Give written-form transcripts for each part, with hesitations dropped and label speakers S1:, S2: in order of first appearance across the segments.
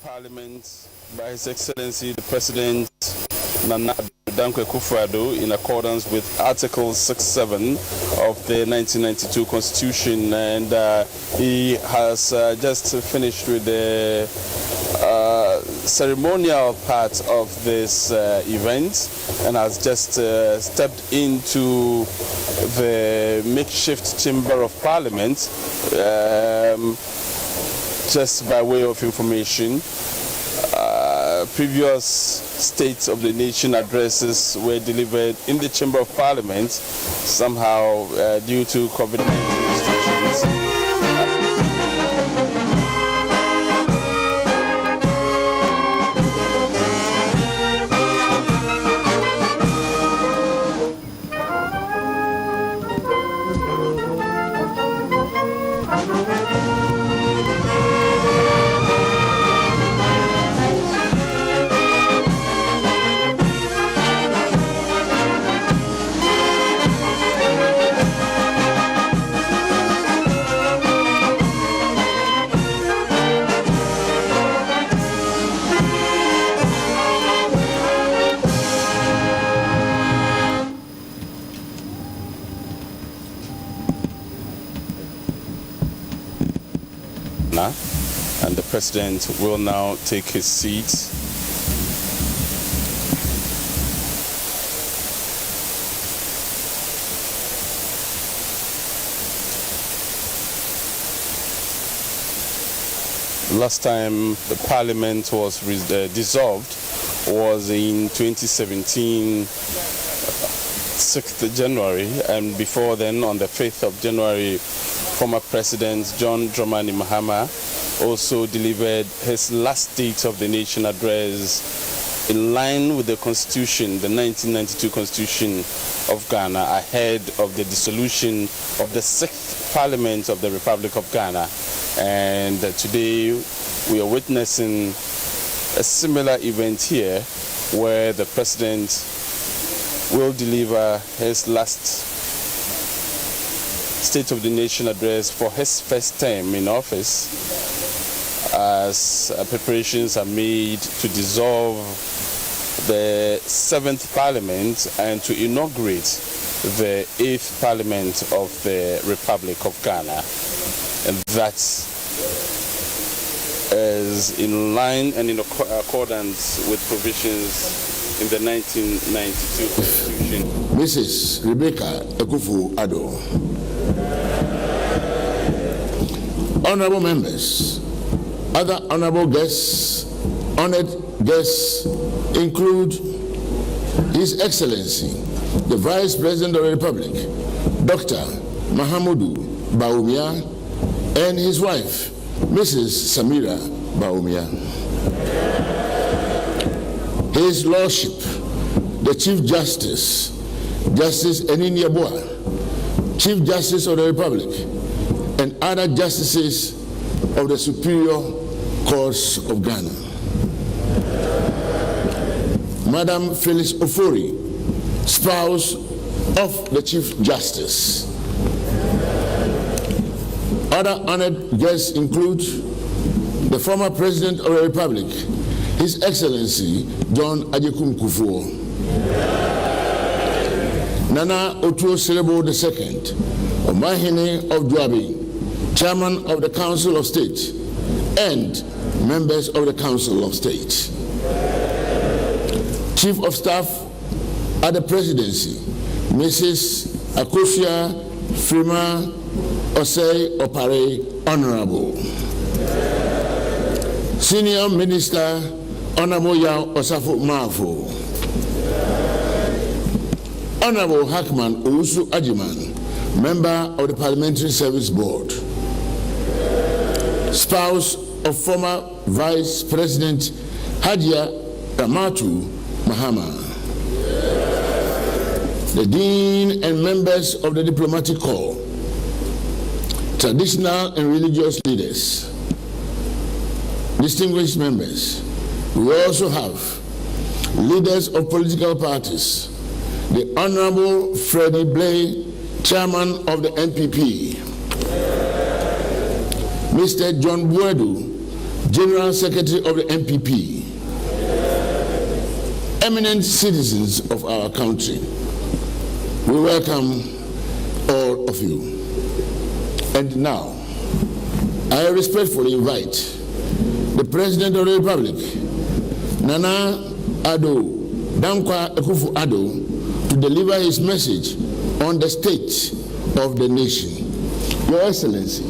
S1: Parliament by His Excellency the President Akufo-Addo in accordance with Article 6.7 of the 1992 Constitution, and he has just finished with the ceremonial part of this event and has just stepped into the makeshift chamber of Parliament. Just by way of information, previous State of the Nation addresses were delivered in the Chamber of Parliament, somehow due to COVID-19 restrictions. And the President will now take his seat. Last time the Parliament was dissolved was in 2017, 6th January, and before then, on the 5th of January, former President John Dramani Mahama also delivered his last State of the Nation address in line with the Constitution, the 1992 Constitution of Ghana, ahead of the dissolution of the 6th Parliament of the Republic of Ghana. And today we are witnessing a similar event here where the President will deliver his last State of the Nation address for his first term in office, as preparations are made to dissolve the 7th Parliament and to inaugurate the 8th Parliament of the Republic of Ghana. And that is in line and in accordance with provisions in the 1992 Constitution.
S2: Mrs. Rebecca Akufo-Addo. Honorable members, other honorable guests, honored guests include His Excellency, the Vice President of the Republic, Dr. Mahamudu Bawumia, and his wife, Mrs. Samira Bawumia. His Lordship, the Chief Justice, Justice Enini Yeboah, Chief Justice of the Republic, and other justices of the Superior Courts of Ghana. Madam Phyllis Ofori, spouse of the Chief Justice. Other honored guests include the former President of the Republic, His Excellency John Ajikun Kufuor, Nana Otuo Selebo II, Omahine of Dwabi, Chairman of the Council of State, and members of the Council of State. Chief of Staff at the Presidency, Mrs. Akosia Frima Osei Opare, Honorable. Senior Minister Honorable Yao Osafo Mafo, Honorable Hackman Owusu Ajiman, Member of the Parliamentary Service Board, spouse of former Vice President Hadia Ramatu Mahama, the Dean and members of the Diplomatic Corps, traditional and religious leaders, distinguished members. We also have leaders of political parties, the Honorable Freddie Blay, Chairman of the NPP, Mr. John Buedu, General Secretary of the NPP, eminent citizens of our country. We welcome all of you. And now, I respectfully invite the President of the Republic, Nana Addo, Dankwa Akufo-Addo, to deliver his message on the state of the nation. Your Excellency,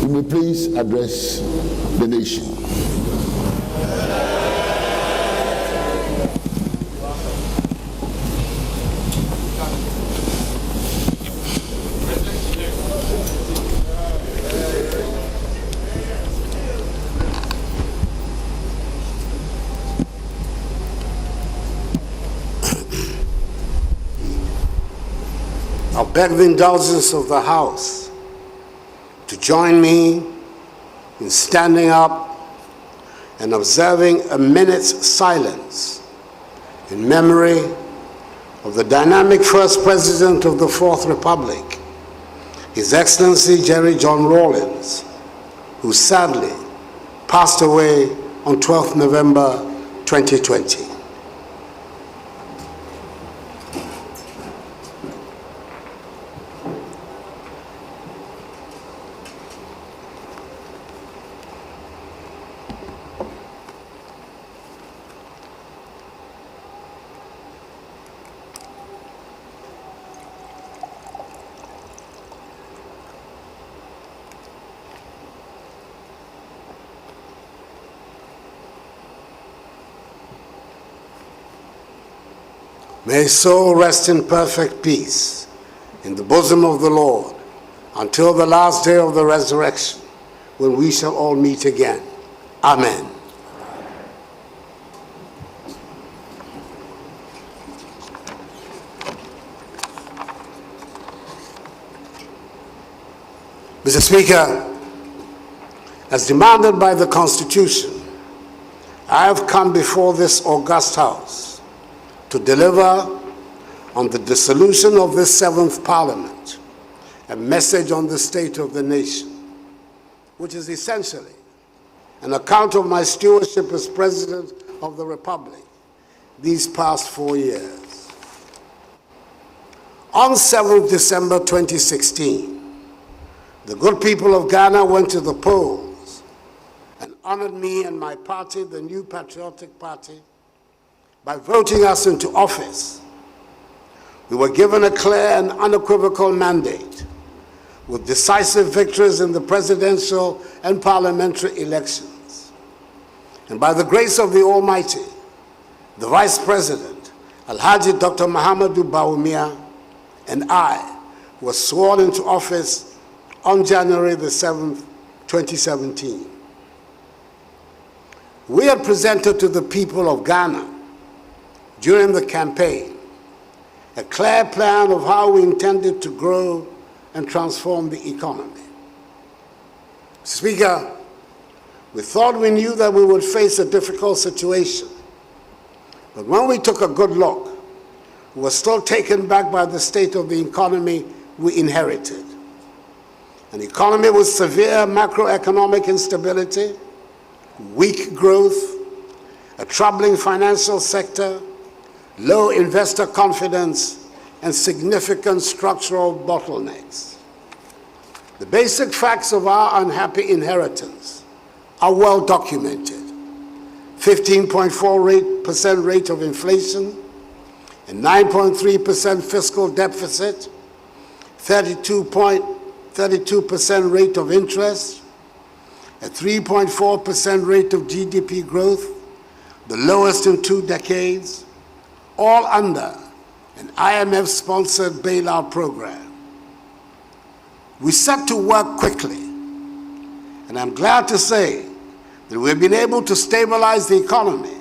S2: you may please address the nation.
S3: I beg the indulgence of the House to join me in standing up and observing a minute's silence in memory of the dynamic first President of the Fourth Republic, His Excellency Jerry John Rawlings, who sadly passed away on 12th November 2020. May his soul rest in perfect peace in the bosom of the Lord until the last day of the resurrection, when we shall all meet again. Amen. Mr. Speaker, as demanded by the Constitution, I have come before this august House to deliver on the dissolution of this seventh Parliament a message on the state of the nation, which is essentially an account of my stewardship as President of the Republic these past 4 years. On 7th December 2016, the good people of Ghana went to the polls and honored me and my party, the New Patriotic Party, by voting us into office. We were given a clear and unequivocal mandate with decisive victories in the presidential and parliamentary elections. And by the grace of the Almighty, the Vice President, Alhaji Dr. Mahamudu Bawumia, and I were sworn into office on January the 7th, 2017. We had presented to the people of Ghana during the campaign a clear plan of how we intended to grow and transform the economy. Speaker, we thought we knew that we would face a difficult situation, but when we took a good look, we were still taken back by the state of the economy we inherited. An economy with severe macroeconomic instability, weak growth, a troubling financial sector, low investor confidence, and significant structural bottlenecks. The basic facts of our unhappy inheritance are well documented. 15.4% rate of inflation, a 9.3% fiscal deficit, 32% rate of interest, a 3.4% rate of GDP growth, the lowest in 2 decades, all under an IMF-sponsored bailout program. We set to work quickly, and I'm glad to say that we've been able to stabilize the economy,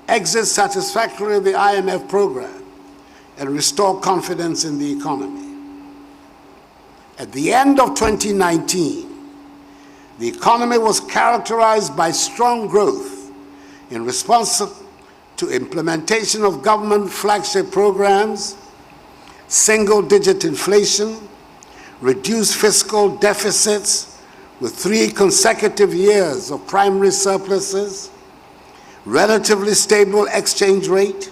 S3: exit satisfactorily the IMF program, and restore confidence in the economy. At the end of 2019, the economy was characterized by strong growth in response to implementation of government flagship programs, single-digit inflation, reduced fiscal deficits with 3 consecutive years of primary surpluses, relatively stable exchange rate,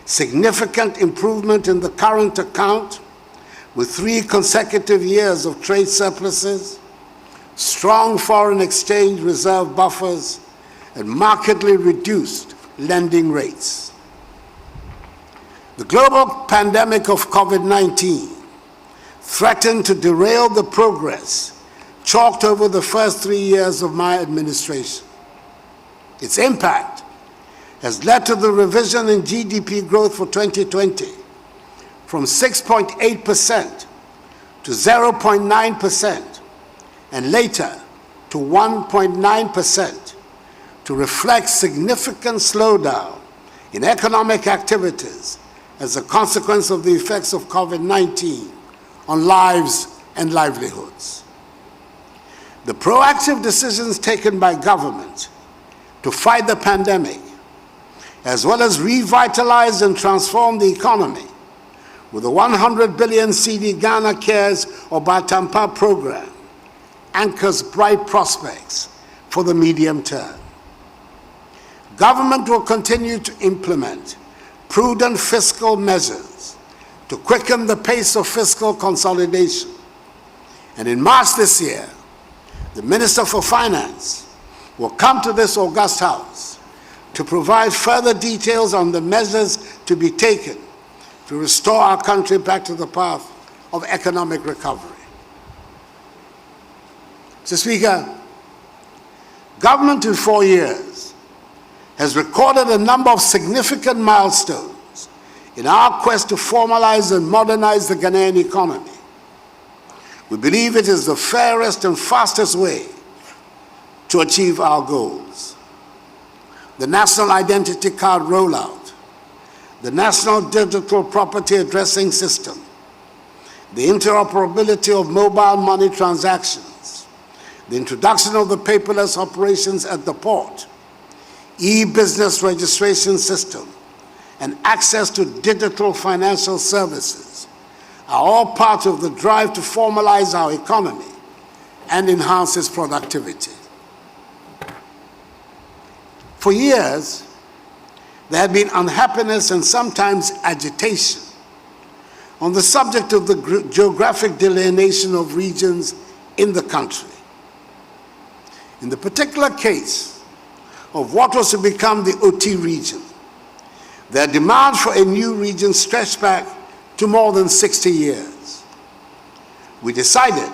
S3: significant improvement in the current account with 3 consecutive years of trade surpluses, strong foreign exchange reserve buffers, and markedly reduced lending rates. The global pandemic of COVID-19 threatened to derail the progress chalked over the first 3 years of my administration. Its impact has led to the revision in GDP growth for 2020 from 6.8% to 0.9%, and later to 1.9%, to reflect significant slowdown in economic activities as a consequence of the effects of COVID-19 on lives and livelihoods. The proactive decisions taken by government to fight the pandemic, as well as revitalize and transform the economy with the 100 billion CD Ghana Cares or Batampa program, anchors bright prospects for the medium term. Government will continue to implement prudent fiscal measures to quicken the pace of fiscal consolidation. And in March this year, the Minister for Finance will come to this august house to provide further details on the measures to be taken to restore our country back to the path of economic recovery. Mr. Speaker, government in 4 years has recorded a number of significant milestones in our quest to formalize and modernize the Ghanaian economy. We believe it is the fairest and fastest way to achieve our goals. The National Identity Card rollout, the National Digital Property Addressing System, the interoperability of mobile money transactions, the introduction of the paperless operations at the port, e-business registration system, and access to digital financial services are all part of the drive to formalize our economy and enhance its productivity. For years, there had been unhappiness and sometimes agitation on the subject of the geographic delineation of regions in the country. In the particular case of what was to become the OT region, their demand for a new region stretched back to more than 60 years. We decided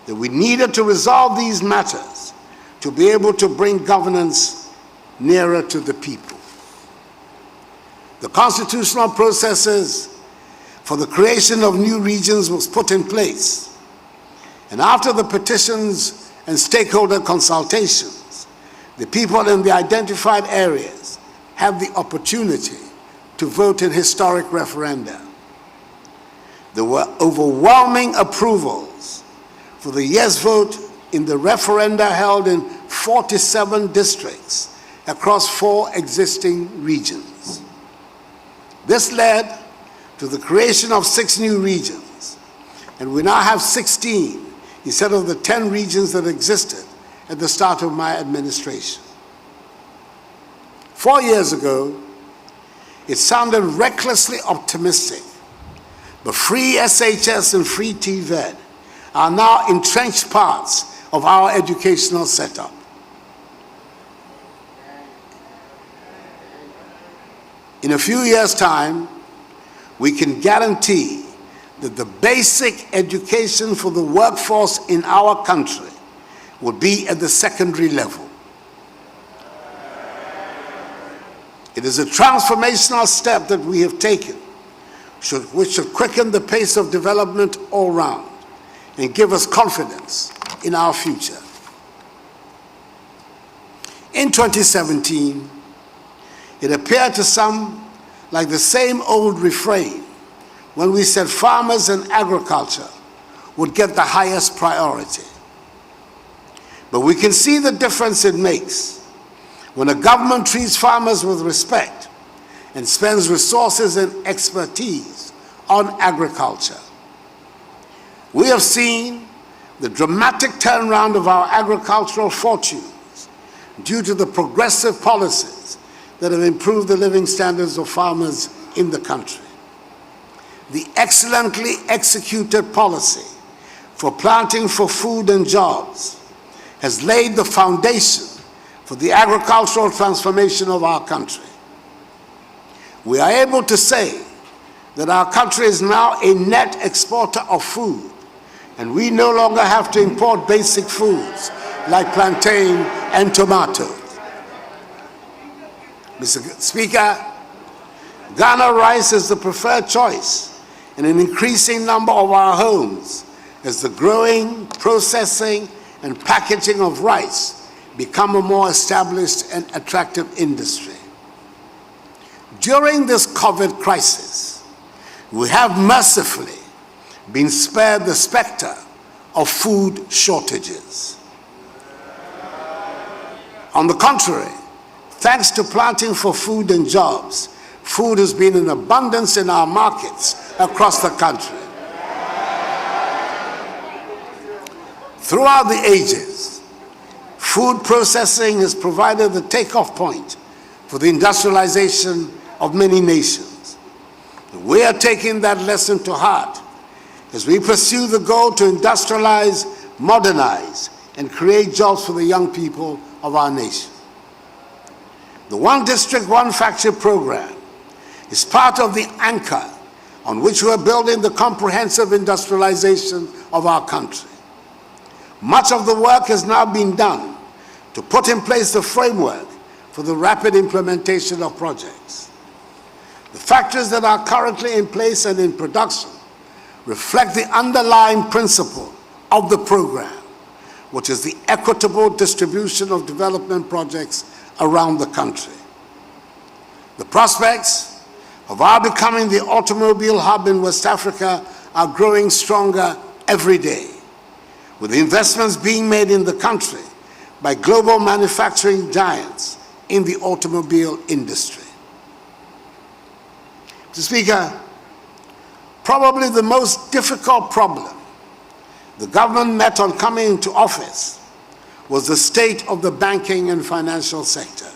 S3: that we needed to resolve these matters to be able to bring governance nearer to the people. The constitutional processes for the creation of new regions was put in place, and after the petitions and stakeholder consultations, the people in the identified areas have the opportunity to vote in historic referenda. There were overwhelming approvals for the yes vote in the referenda held in 47 districts across 4 existing regions. This led to the creation of 6 new regions, and we now have 16 instead of the 10 regions that existed at the start of my administration. 4 years ago, it sounded recklessly optimistic, but free SHS and free TVED are now entrenched parts of our educational setup. In a few years' time, we can guarantee that the basic education for the workforce in our country will be at the secondary level. It is a transformational step that we have taken, which should quicken the pace of development all round and give us confidence in our future. In 2017, it appeared to some like the same old refrain when we said farmers and agriculture would get the highest priority. But we can see the difference it makes when a government treats farmers with respect and spends resources and expertise on agriculture. We have seen the dramatic turnaround of our agricultural fortunes due to the progressive policies that have improved the living standards of farmers in the country. The excellently executed policy for planting for food and jobs has laid the foundation for the agricultural transformation of our country. We are able to say that our country is now a net exporter of food, and we no longer have to import basic foods like plantain and tomatoes. Mr. Speaker, Ghana rice is the preferred choice in an increasing number of our homes as the growing, processing, and packaging of rice become a more established and attractive industry. During this COVID crisis, we have mercifully been spared the specter of food shortages. On the contrary, thanks to planting for food and jobs, food has been in abundance in our markets across the country. Throughout the ages, food processing has provided the takeoff point for the industrialization of many nations. We are taking that lesson to heart as we pursue the goal to industrialize, modernize, and create jobs for the young people of our nation. The One District, One Factory program is part of the anchor on which we are building the comprehensive industrialization of our country. Much of the work has now been done to put in place the framework for the rapid implementation of projects. The factories that are currently in place and in production reflect the underlying principle of the program, which is the equitable distribution of development projects around the country. The prospects of our becoming the automobile hub in West Africa are growing stronger every day, with the investments being made in the country by global manufacturing giants in the automobile industry. Mr. Speaker, probably the most difficult problem the government met on coming into office was the state of the banking and financial sector.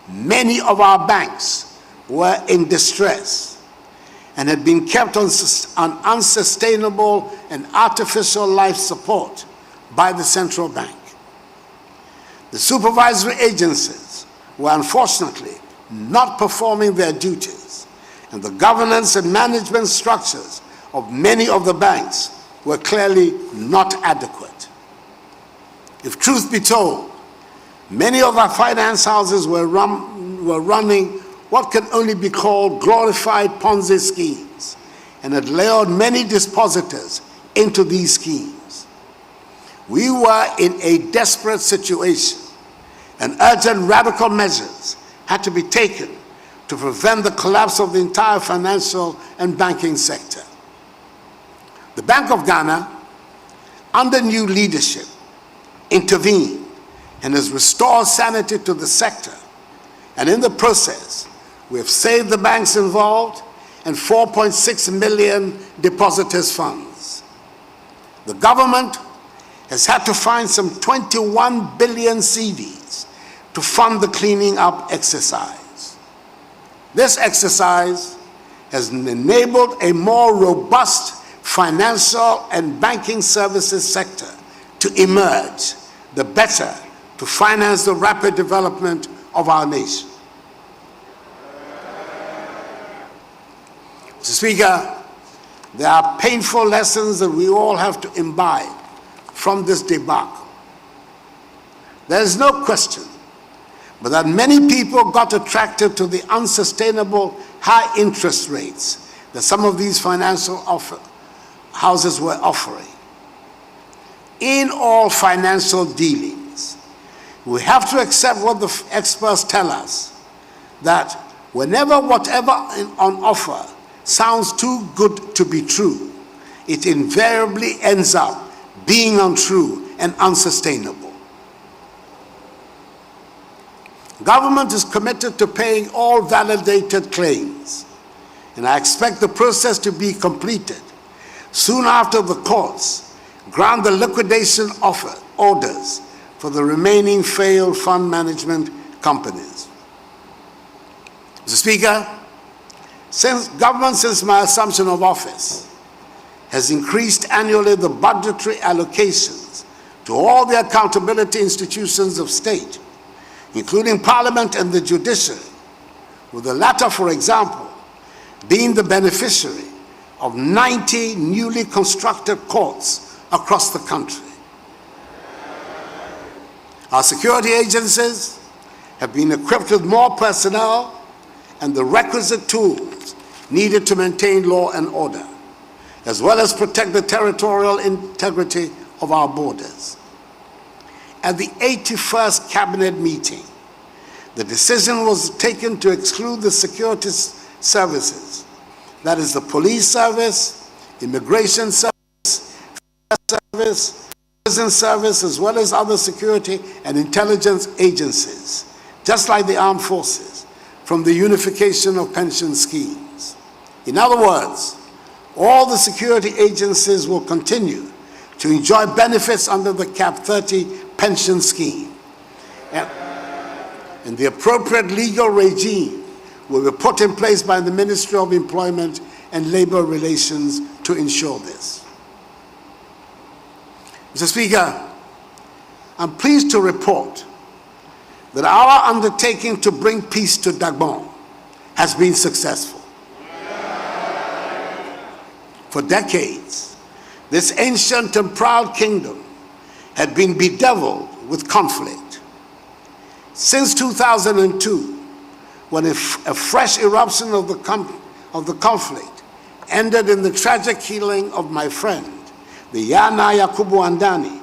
S3: Many of our banks were in distress and had been kept on unsustainable and artificial life support by the central bank. The supervisory agencies were unfortunately not performing their duties, and the governance and management structures of many of the banks were clearly not adequate. If truth be told, many of our finance houses were running what can only be called glorified Ponzi schemes and had lured many depositors into these schemes. We were in a desperate situation, and urgent radical measures had to be taken to prevent the collapse of the entire financial and banking sector. The Bank of Ghana, under new leadership, intervened and has restored sanity to the sector, and in the process, we have saved the banks involved and 4.6 million depositors' funds. The government has had to find some 21 billion cedis to fund the cleaning up exercise. This exercise has enabled a more robust financial and banking services sector to emerge, the better to finance the rapid development of our nation. Mr. Speaker, there are painful lessons that we all have to imbibe from this debacle. There is no question but that many people got attracted to the unsustainable high interest rates that some of these financial houses were offering. In all financial dealings, we have to accept what the experts tell us, that whenever whatever on offer sounds too good to be true, it invariably ends up being untrue and unsustainable. Government is committed to paying all validated claims, and I expect the process to be completed soon after the courts grant the liquidation orders for the remaining failed fund management companies. Mr. Speaker, since my assumption of office has increased annually the budgetary allocations to all the accountability institutions of state, including Parliament and the judiciary, with the latter, for example, being the beneficiary of 90 newly constructed courts across the country. Our security agencies have been equipped with more personnel and the requisite tools needed to maintain law and order, as well as protect the territorial integrity of our borders. At the 81st Cabinet meeting, the decision was taken to exclude the security services, that is the police service, immigration service, fire service, prison service, as well as other security and intelligence agencies, just like the armed forces, from the unification of pension schemes. In other words, all the security agencies will continue to enjoy benefits under the Cap 30 pension scheme. And the appropriate legal regime will be put in place by the Ministry of Employment and Labor Relations to ensure this. Mr. Speaker, I'm pleased to report that our undertaking to bring peace to Dagbon has been successful. For decades, this ancient and proud kingdom had been bedeviled with conflict. Since 2002, when a fresh eruption of the conflict ended in the tragic killing of my friend, the Yana Yakubu Andani,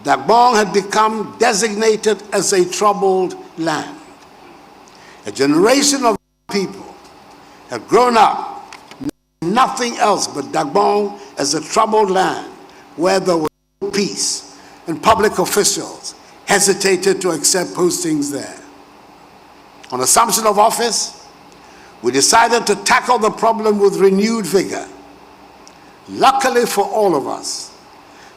S3: Dagbon had become designated as a troubled land. A generation of people have grown up nothing else but Dagbon as a troubled land where there was no peace, and public officials hesitated to accept postings there. On assumption of office, we decided to tackle the problem with renewed vigor. Luckily for all of us,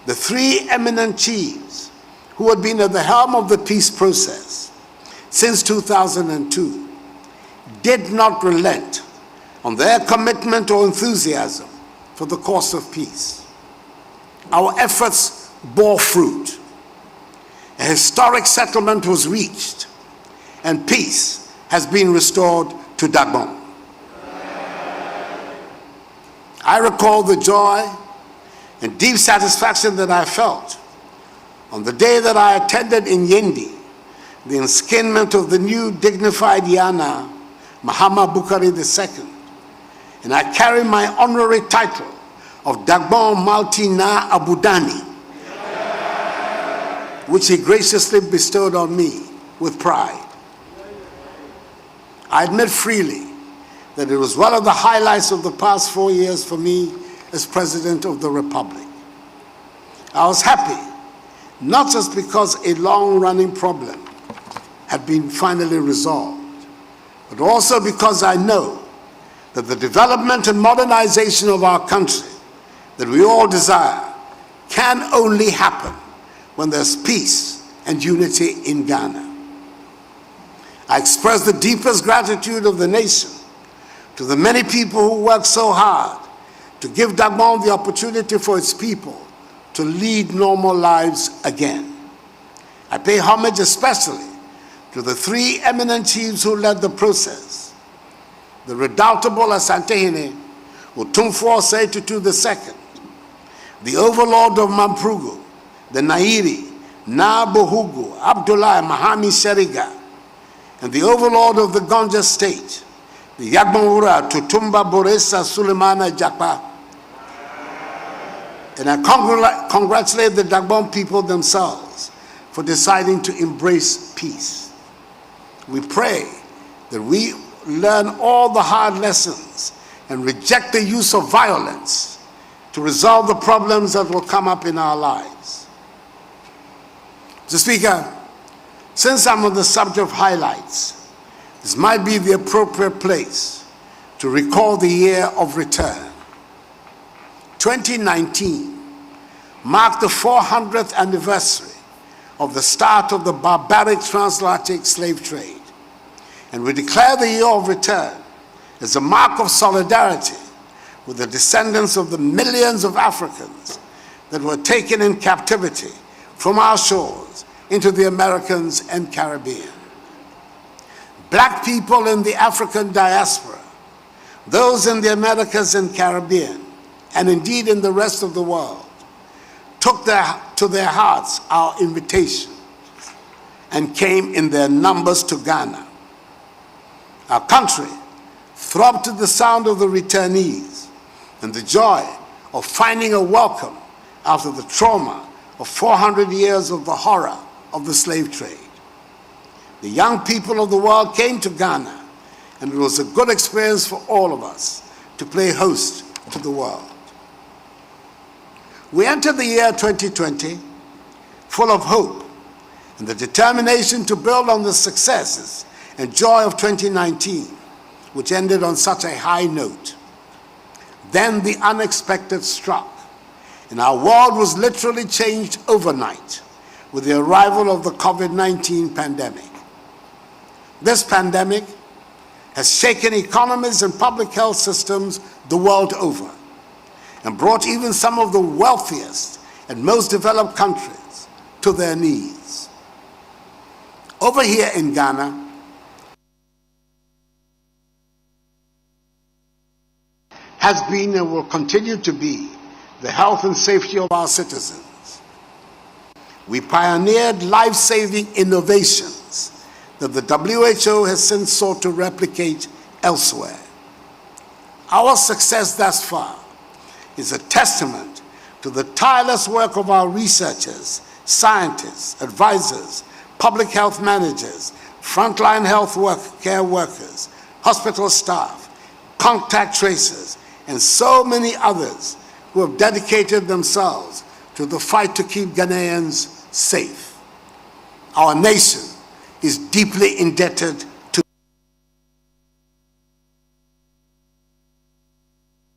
S3: the three eminent chiefs who had been at the helm of the peace process since 2002 did not relent on their commitment or enthusiasm for the cause of peace. Our efforts bore fruit. A historic settlement was reached, and peace has been restored to Dagbon. I recall the joy and deep satisfaction that I felt on the day that I attended in Yendi the enskinment of the new dignified Yana, Mahama Bukari II, and I carry my honorary title of Dagbon Malti Na Abudani, which he graciously bestowed on me with pride. I admit freely that it was one of the highlights of the past 4 years for me as President of the Republic. I was happy, not just because a long-running problem had been finally resolved, but also because I know that the development and modernization of our country that we all desire can only happen when there's peace and unity in Ghana. I express the deepest gratitude of the nation to the many people who worked so hard to give Dagbon the opportunity for its people to lead normal lives again. I pay homage especially to the three eminent chiefs who led the process: the redoubtable Asantehene, Otumfuo Osei Tutu II, the overlord of Mamprugu, the Nairi, Na Bohugu, Abdullah Mahami Sheriga, and the overlord of the Gonja state, the Yagbonwura Tutumba Boresa Sulemana Japa. And I congratulate the Dagbon people themselves for deciding to embrace peace. We pray that we learn all the hard lessons and reject the use of violence to resolve the problems that will come up in our lives. Mr. Speaker, since I'm on the subject of highlights, this might be the appropriate place to recall the year of return. 2019 marked the 400th anniversary of the start of the barbaric transatlantic slave trade, and we declare the year of return as a mark of solidarity with the descendants of the millions of Africans that were taken in captivity from our shores into the Americas and Caribbean. Black people in the African diaspora, those in the Americas and Caribbean, and indeed in the rest of the world, took to their hearts our invitation and came in their numbers to Ghana. Our country throbbed to the sound of the returnees and the joy of finding a welcome after the trauma of 400 years of the horror of the slave trade. The young people of the world came to Ghana, and it was a good experience for all of us to play host to the world. We entered the year 2020 full of hope and the determination to build on the successes and joy of 2019, which ended on such a high note. Then the unexpected struck, and our world was literally changed overnight with the arrival of the COVID-19 pandemic. This pandemic has shaken economies and public health systems the world over and brought even some of the wealthiest and most developed countries to their knees. Over here in Ghana, has been and will continue to be the health and safety of our citizens. We pioneered life-saving innovations that the WHO has since sought to replicate elsewhere. Our success thus far is a testament to the tireless work of our researchers, scientists, advisors, public health managers, frontline care workers, hospital staff, contact tracers, and so many others who have dedicated themselves to the fight to keep Ghanaians safe. Our nation is deeply indebted to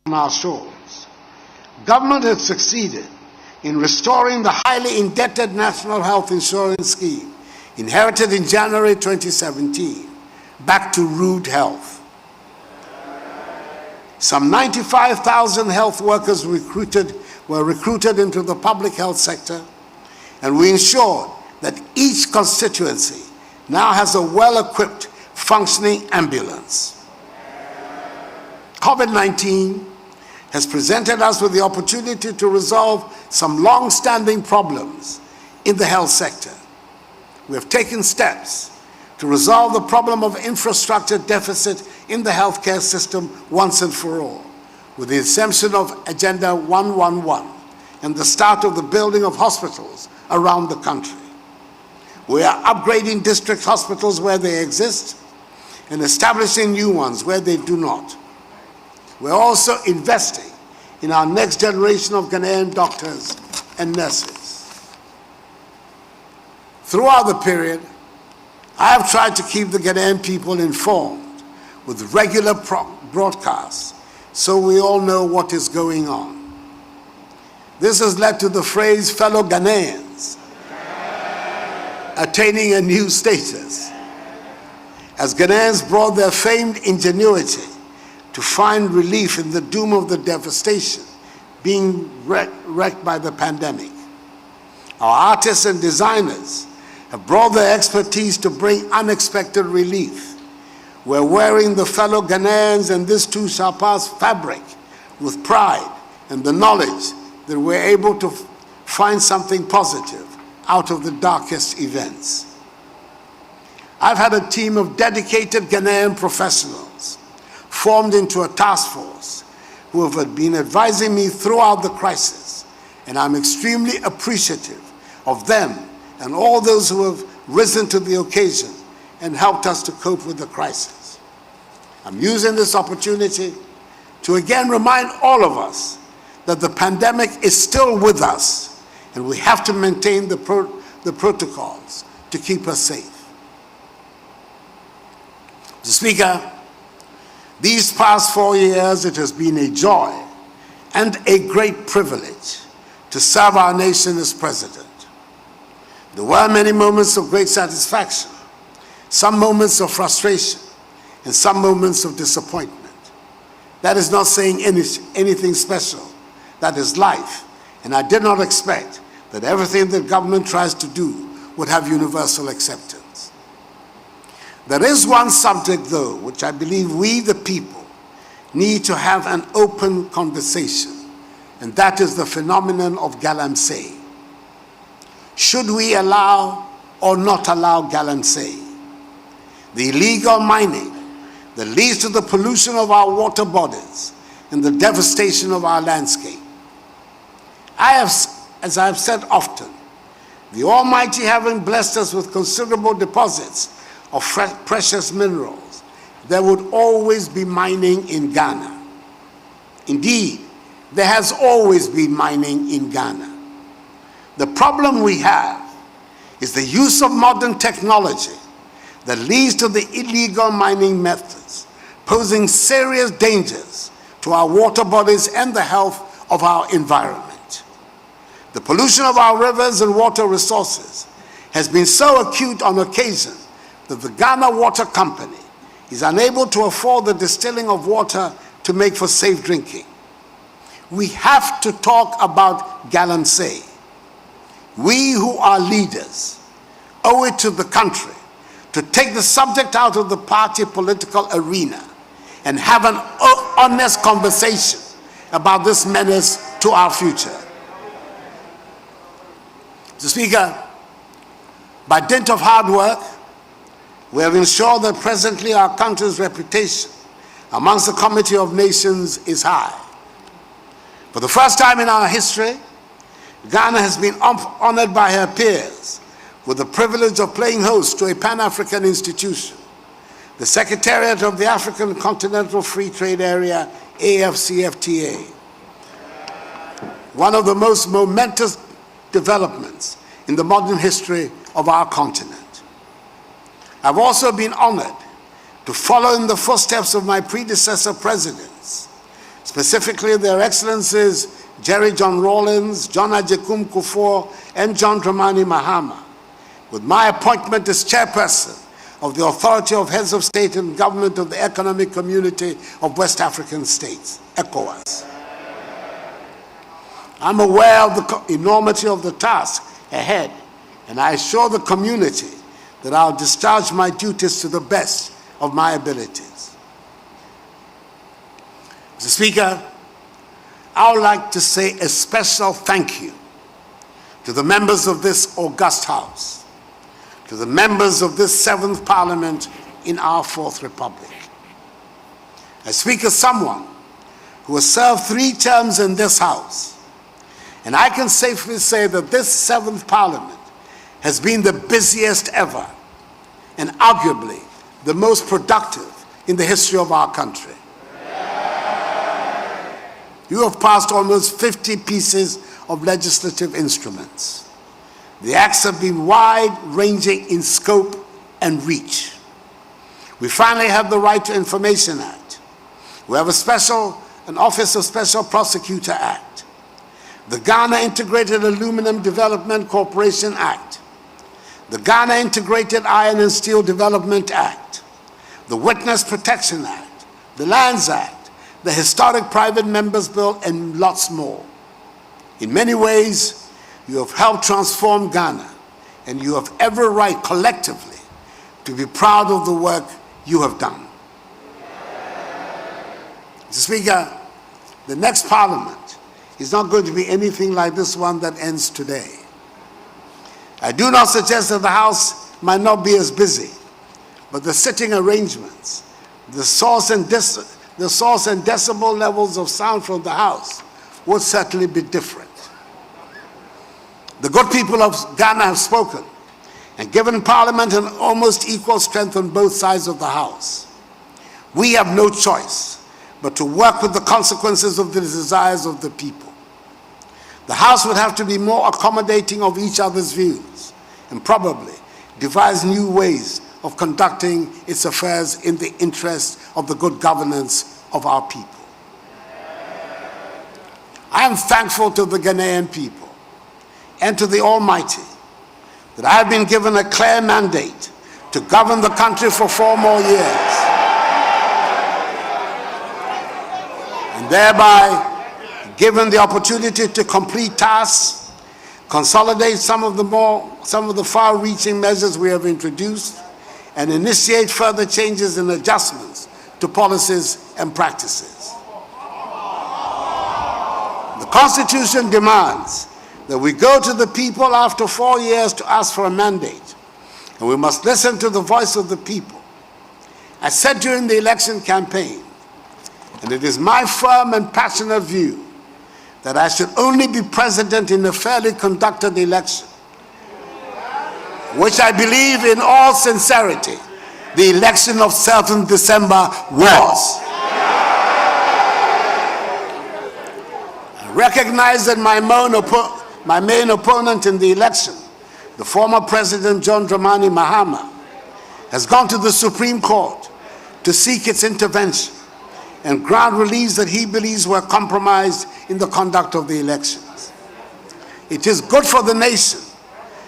S3: our shores. Government has succeeded in restoring the highly indebted National Health Insurance Scheme, inherited in January 2017, back to rude health. Some 95,000 health workers were recruited into the public health sector, and we ensured that each constituency now has a well-equipped, functioning ambulance. COVID-19 has presented us with the opportunity to resolve some long-standing problems in the health sector. We have taken steps to resolve the problem of infrastructure deficit in the healthcare system once and for all, with the inception of Agenda 111 and the start of the building of hospitals around the country. We are upgrading district hospitals where they exist and establishing new ones where they do not. We're also investing in our next generation of Ghanaian doctors and nurses. Throughout the period, I have tried to keep the Ghanaian people informed with regular broadcasts so we all know what is going on. This has led to the phrase fellow Ghanaians attaining a new status, as Ghanaians brought their famed ingenuity to find relief in the doom of the devastation being wreaked by the pandemic. Our artists and designers have brought their expertise to bring unexpected relief. We're wearing the fellow Ghanaians and this too shall pass fabric with pride and the knowledge that we're able to find something positive out of the darkest events. I've had a team of dedicated Ghanaian professionals formed into a task force who have been advising me throughout the crisis, and I'm extremely appreciative of them and all those who have risen to the occasion and helped us to cope with the crisis. I'm using this opportunity to again remind all of us that the pandemic is still with us, and we have to maintain the protocols to keep us safe. Mr. Speaker, these past 4 years, it has been a joy and a great privilege to serve our nation as president. There were many moments of great satisfaction, some moments of frustration, and some moments of disappointment. That is not saying anything special. That is life, and I did not expect that everything the government tries to do would have universal acceptance. There is one subject, though, which I believe we, the people, need to have an open conversation, and that is the phenomenon of galamsey. Should we allow or not allow galamsey? The illegal mining that leads to the pollution of our water bodies and the devastation of our landscape. As I have said often, the Almighty having blessed us with considerable deposits of precious minerals, there would always be mining in Ghana. Indeed, there has always been mining in Ghana. The problem we have is the use of modern technology that leads to the illegal mining methods, posing serious dangers to our water bodies and the health of our environment. The pollution of our rivers and water resources has been so acute on occasion that the Ghana Water Company is unable to afford the distilling of water to make for safe drinking. We have to talk about galamsey. We who are leaders owe it to the country to take the subject out of the party political arena and have an honest conversation about this menace to our future. Mr. Speaker, by dint of hard work, we have ensured that presently our country's reputation amongst the Community of Nations is high. For the first time in our history, Ghana has been honored by her peers with the privilege of playing host to a Pan-African institution, the Secretariat of the African Continental Free Trade Area, AFCFTA, one of the most momentous developments in the modern history of our continent. I've also been honored to follow in the footsteps of my predecessor presidents, specifically their excellencies Jerry John Rawlings, John Agyekum Kufuor, and John Dramani Mahama, with my appointment as chairperson of the Authority of Heads of State and Government of the Economic Community of West African States, ECOWAS. I'm aware of the enormity of the task ahead, and I assure the community that I'll discharge my duties to the best of my abilities. Mr. Speaker, I would like to say a special thank you to the members of this august House, to the members of this 7th Parliament in our 4th Republic. I speak as someone who has served 3 terms in this House, and I can safely say that this 7th Parliament has been the busiest ever and arguably the most productive in the history of our country. You have passed almost 50 pieces of legislative instruments. The acts have been wide-ranging in scope and reach. We finally have the Right to Information Act. We have an Office of Special Prosecutor Act. The Ghana Integrated Aluminum Development Corporation Act. The Ghana Integrated Iron and Steel Development Act. The Witness Protection Act. The Lands Act. The Historic Private Members Bill, and lots more. In many ways, you have helped transform Ghana, and you have every right collectively to be proud of the work you have done. Mr. Speaker, the next Parliament is not going to be anything like this one that ends today. I do not suggest that the House might not be as busy but the sitting arrangements, the source and decibel levels of sound from the House would certainly be different. The good people of Ghana have spoken and given Parliament an almost equal strength on both sides of the House. We have no choice but to work with the consequences of the desires of the people. The House would have to be more accommodating of each other's views and probably devise new ways of conducting its affairs in the interest of the good governance of our people. I am thankful to the Ghanaian people and to the Almighty that I have been given a clear mandate to govern the country for 4 more years, and thereby given the opportunity to complete tasks, consolidate some of the far-reaching measures we have introduced, and initiate further changes and adjustments to policies and practices. The Constitution demands that we go to the people after 4 years to ask for a mandate, and we must listen to the voice of the people. I said during the election campaign, and it is my firm and passionate view, that I should only be president in a fairly conducted election, which I believe in all sincerity the election of 7th December was. I recognize that my main opponent in the election, the former President John Dramani Mahama, has gone to the Supreme Court to seek its intervention and grant reliefs that he believes were compromised in the conduct of the elections. It is good for the nation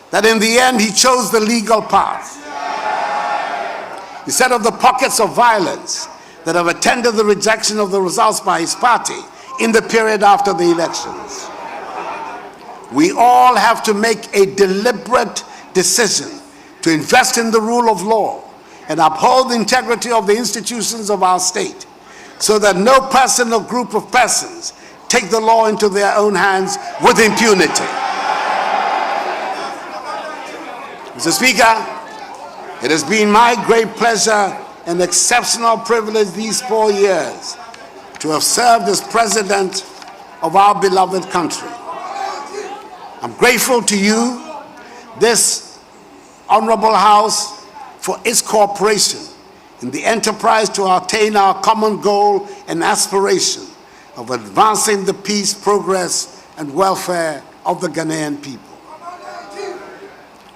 S3: that in the end he chose the legal path, instead of the pockets of violence that have attended the rejection of the results by his party in the period after the elections. We all have to make a deliberate decision to invest in the rule of law and uphold the integrity of the institutions of our state, so that no person or group of persons take the law into their own hands with impunity. Mr. Speaker, it has been my great pleasure and exceptional privilege these 4 years to have served as president of our beloved country. I'm grateful to you, this honorable House, for its cooperation in the enterprise to attain our common goal and aspiration of advancing the peace, progress, and welfare of the Ghanaian people.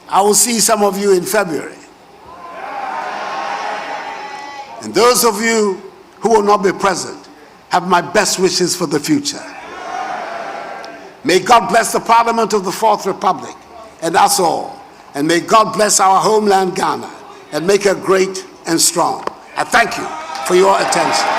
S3: I will see some of you in February. And those of you who will not be present have my best wishes for the future. May God bless the Parliament of the Fourth Republic and us all. And may God bless our homeland Ghana and make it great and strong. I thank you for your attention.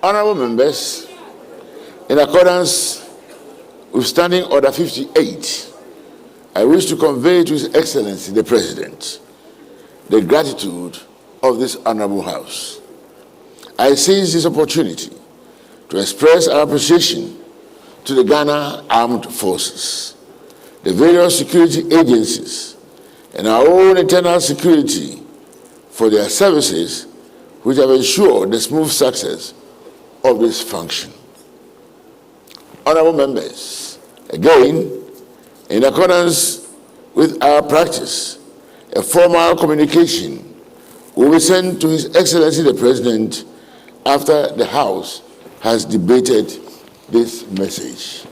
S2: Honorable members, in accordance with Standing Order 58, I wish to convey to His Excellency the President the gratitude of this Honorable House. I seize this opportunity to express our appreciation to the Ghana Armed Forces, the various security agencies, and our own internal security for their services which have ensured the smooth success of this function. Honorable members, again, in accordance with our practice, a formal communication will be sent to His Excellency the President after the House has debated this message.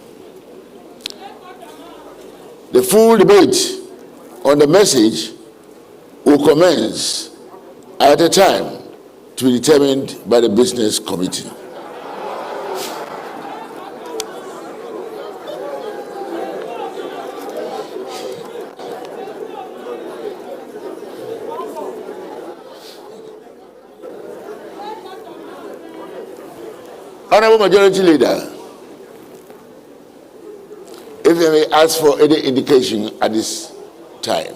S2: The full debate on the message will commence at a time to be determined by the business committee. Honorable Majority Leader, if I may ask for any indication at this time.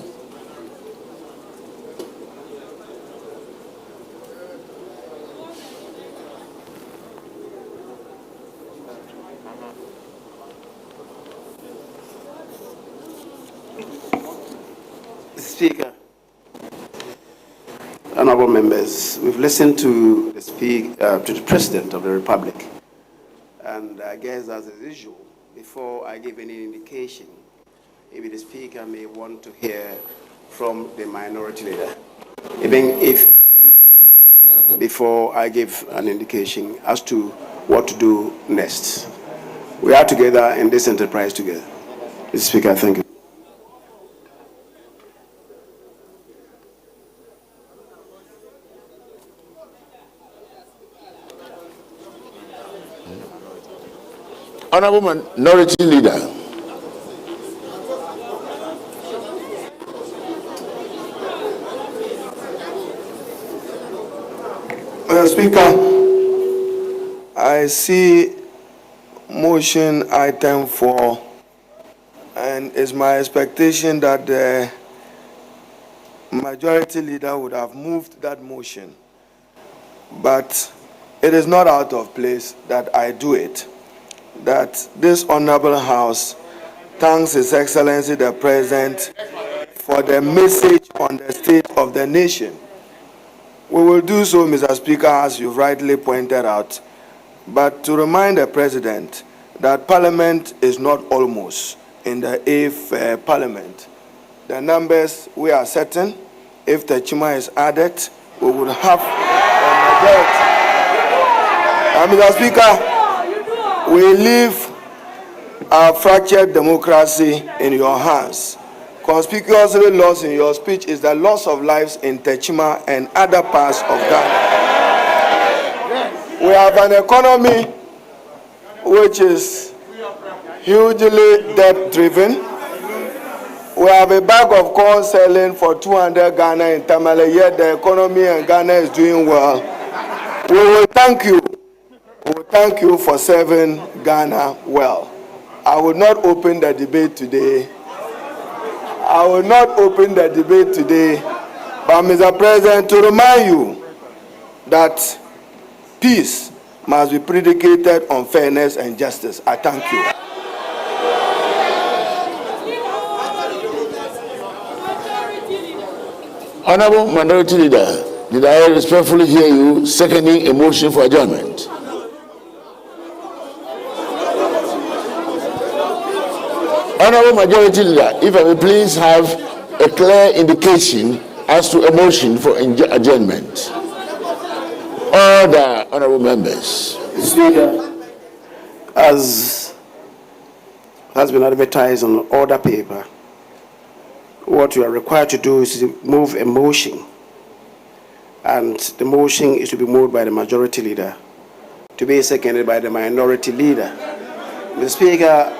S3: Speaker, honorable members, we've listened to the President of the Republic, and I guess as usual, before I give any indication, maybe the Speaker may want to hear from the Minority Leader, even if before I give an indication as to what to do next. We are together in this enterprise together. Mr. Speaker, thank you.
S2: Honorable Minority Leader.
S4: Speaker, I see motion item 4, and it's my expectation that the Majority Leader would have moved that motion, but it is not out of place that I do it. That this Honorable House thanks His Excellency the President for the message on the state of the nation. We will do so, Mr. Speaker, as you rightly pointed out, but to remind the President that Parliament is not almost in the 8th Parliament. The numbers we are certain, if the Chima is added, we would have a majority. Mr. Speaker, we leave our fractured democracy in your hands. Conspicuously lost in your speech is the loss of lives in Techima and other parts of Ghana. We have an economy which is hugely debt-driven. We have a bag of corn selling for 200 Ghana in Tamale, yet the economy in Ghana is doing well. We will thank you. We will thank you for serving Ghana well. I will not open the debate today. But Mr. President, to remind you that peace must be predicated on fairness and justice. I thank you.
S2: Honorable Minority Leader, did I respectfully hear you seconding a motion for adjournment? Honorable Majority Leader, if I may please have a clear indication as to a motion for adjournment. Order, honorable members.
S3: Speaker, as has been advertised on the order paper, what you are required to do is to move a motion, and the motion is to be moved by the Majority Leader, to be seconded by the Minority Leader. Mr. Speaker,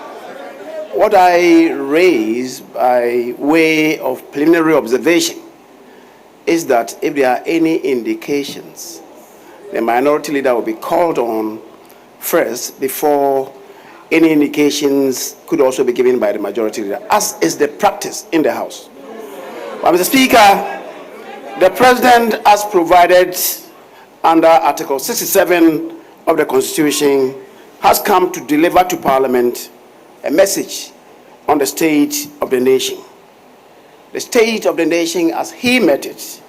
S3: what I raise by way of preliminary observation is that if there are any indications, the Minority Leader will be called on first before any indications could also be given by the Majority Leader, as is the practice in the House. But Mr. Speaker, the President has provided under Article 67 of the Constitution has come to deliver to Parliament a message on the state of the nation. The state of the nation as he met it,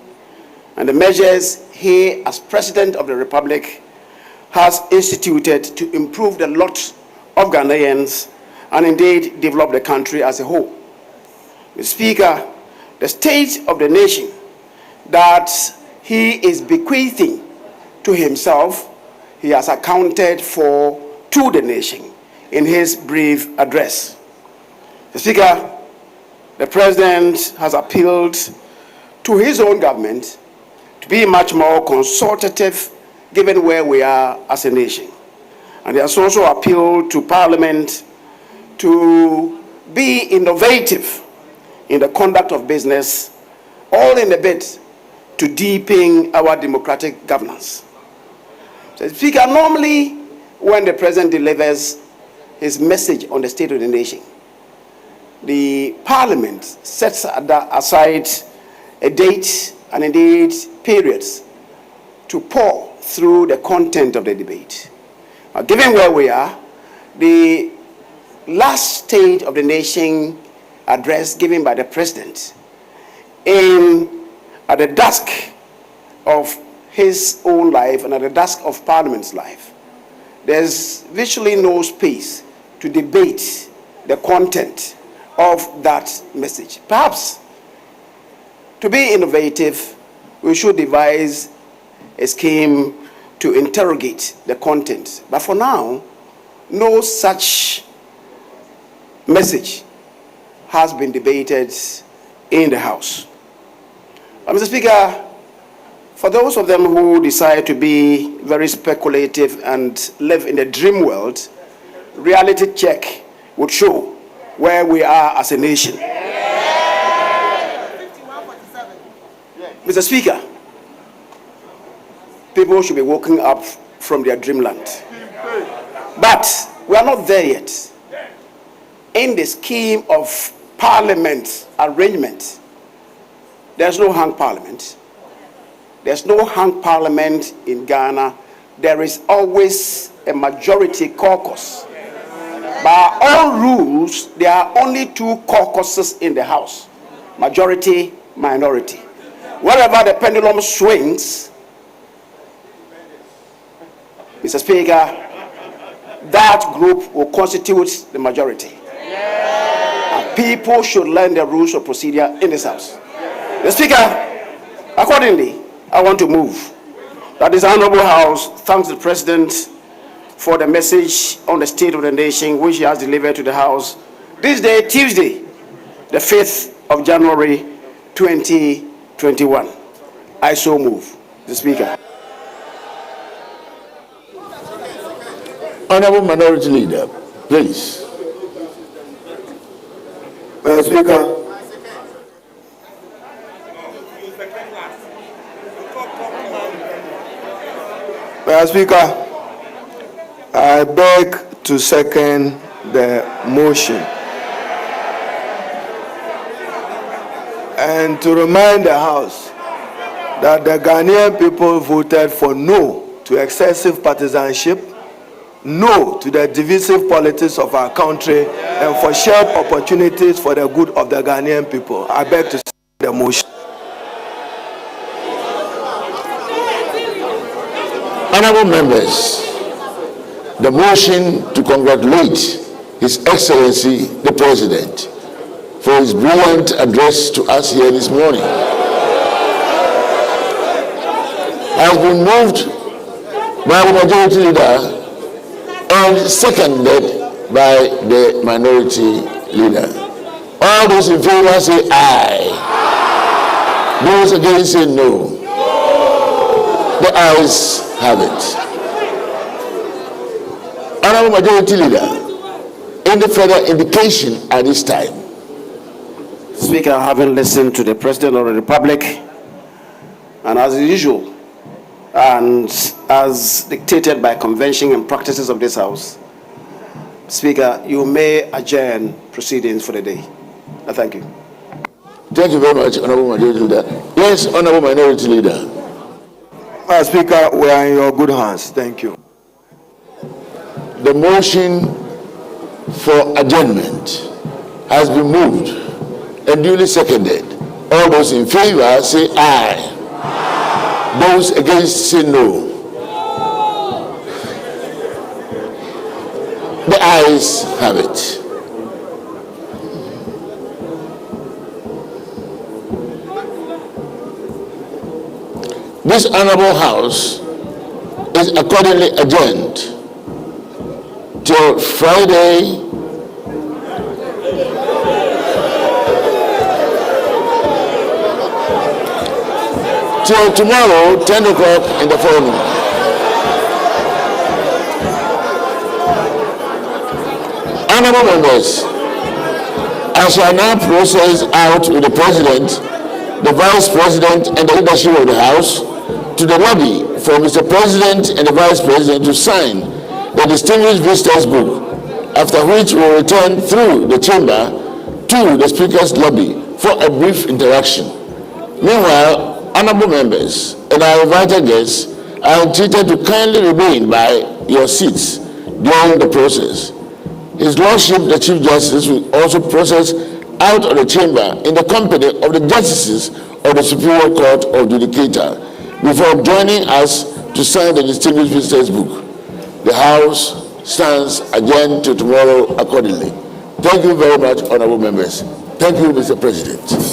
S3: and the measures he, as President of the Republic, has instituted to improve the lot of Ghanaians and indeed develop the country as a whole. Mr. Speaker, the state of the nation that he is bequeathing to himself, he has accounted for to the nation in his brief address. Mr. Speaker, the president has appealed to his own government to be much more consultative given where we are as a nation. And he has also appealed to Parliament to be innovative in the conduct of business, all in a bid to deepen our democratic governance. So, Speaker, normally when the president delivers his message on the state of the nation, the Parliament sets aside a date and indeed periods to pore through the content of the debate. Now, given where we are, the last State of the Nation address given by the President at the dusk of his own life and at the dusk of Parliament's life, there's virtually no space to debate the content of that message. Perhaps, to be innovative, we should devise a scheme to interrogate the content. But for now, no such message has been debated in the House. Mr. Speaker, for those of them who decide to be very speculative and live in a dream world, reality check would show where we are as a nation. Mr. Speaker, people should be woken up from their dreamland. But we are not there yet. In the scheme of Parliament arrangement, there's no hung Parliament. There's no hung Parliament in Ghana. There is always a majority caucus. By all rules, there are only two caucuses in the House: majority, minority. Wherever the pendulum swings, Mr. Speaker, that group will constitute the majority. And people should learn the rules of procedure in this House. Mr. Speaker, accordingly, I want to move that this Honorable House thanks the President for the message on the state of the nation which he has delivered to the House this day, Tuesday, the 5th of January, 2021. I so move. The Speaker.
S2: Honorable Minority Leader, please.
S4: Mr. Speaker. Mr. Speaker, I beg to second the motion and to remind the House that the Ghanaian people voted for no to excessive partisanship, no to the divisive politics of our country, and for shared opportunities for the good of the Ghanaian people. I beg to second the motion.
S2: Honorable members, the motion to congratulate His Excellency the President for his brilliant address to us here this morning has been moved by the Majority Leader and seconded by the Minority Leader. All those in favor say aye. Those against say no. The ayes have it. Honorable Majority Leader, any further indication at this time?
S3: Speaker, having listened to the President of the Republic, and as usual, and as dictated by convention and practices of this House, Speaker, you may adjourn proceedings for the day. Thank you.
S2: Thank you very much, Honorable Majority Leader. Yes, Honorable Minority Leader.
S4: Speaker, we are in your good hands. Thank you.
S2: The motion for adjournment has been moved and duly seconded. All those in favor say aye. Those against say no. The ayes have it. This Honorable House is accordingly adjourned till Friday, till tomorrow, 10 o'clock in the forenoon. Honorable members, I shall now process out with the President, the Vice President, and the leadership of the House to the lobby for Mr. President and the Vice President to sign the Distinguished Visitors Book, after which we will return through the chamber to the Speaker's lobby for a brief interaction. Meanwhile, honorable members and our invited guests are entreated to kindly remain by your seats during the process. His Lordship, the Chief Justice, will also process out of the chamber in the company of the Justices of the Superior Court of Judicature before joining us to sign the Distinguished Visitors Book. The House stands adjourned to tomorrow accordingly. Thank you very much, honorable members. Thank you, Mr. President.